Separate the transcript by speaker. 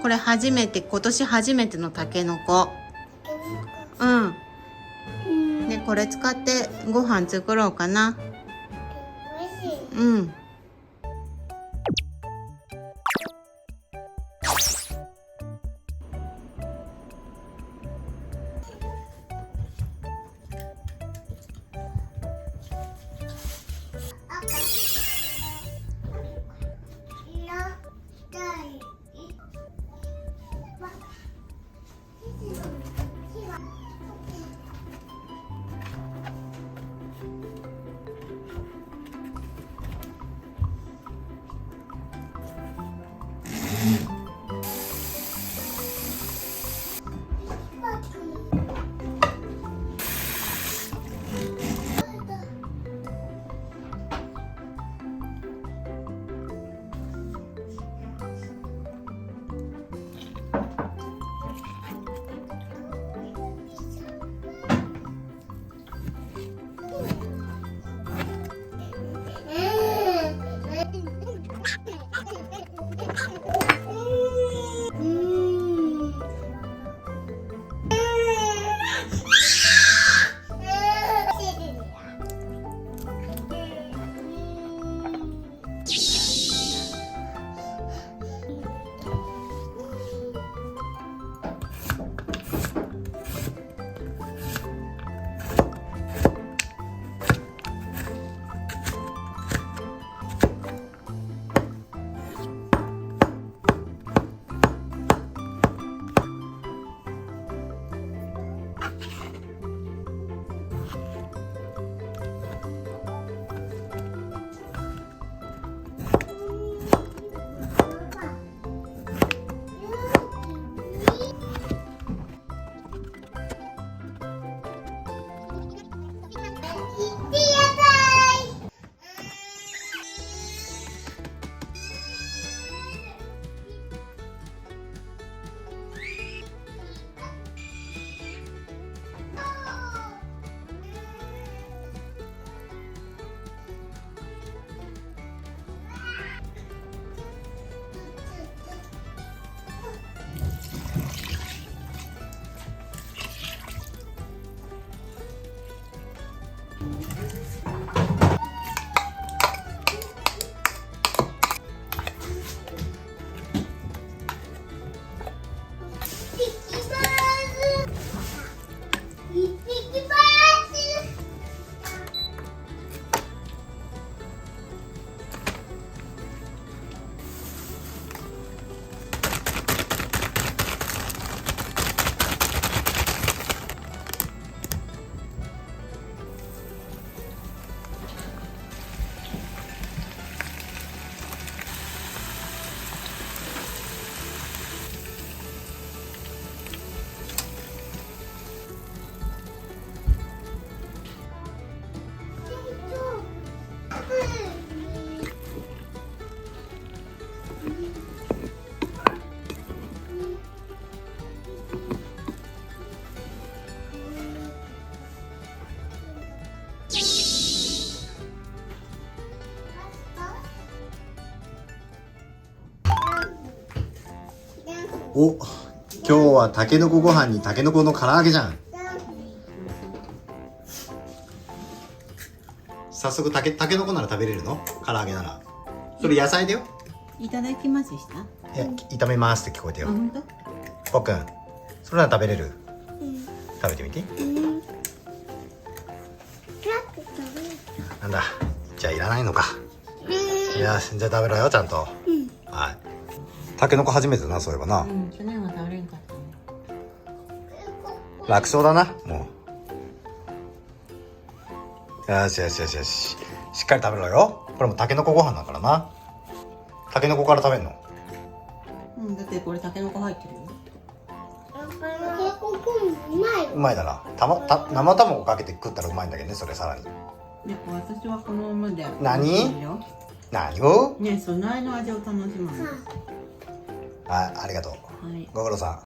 Speaker 1: これ今年初めてのたけのこ。ね、これ使ってご飯作ろうかな。うん。
Speaker 2: お、今日はたけのこご飯にたけのこの唐揚げじゃん。早速たけのこなら食べれるの？唐揚げなら。それ野菜だよ。
Speaker 1: いただきますした。
Speaker 2: 炒めますって聞こえたよ。
Speaker 1: 本当？
Speaker 2: ぽっくん、それなら食べれる？食べてみて。なんだ、じゃあいらないのか。よし、じゃあ食べろよちゃんと。はい。たけのこ初めてだな、そういえばな。
Speaker 1: 去年は食べれんかったね。
Speaker 2: 楽勝だな、もう。よしよしよしよし。しっかり食べろよ。これもたけのこご飯だからな。たけのこから食べんの？
Speaker 1: だってこれたけのこ入ってるよ。
Speaker 2: うまいだな。生卵かけて食ったらうまいんだけどね、それさらに。
Speaker 1: ね、私はこのままで。
Speaker 2: 何を？
Speaker 1: ね、その間の味を楽しむの。
Speaker 2: ありがとう。
Speaker 1: はい。
Speaker 2: ご苦労さん。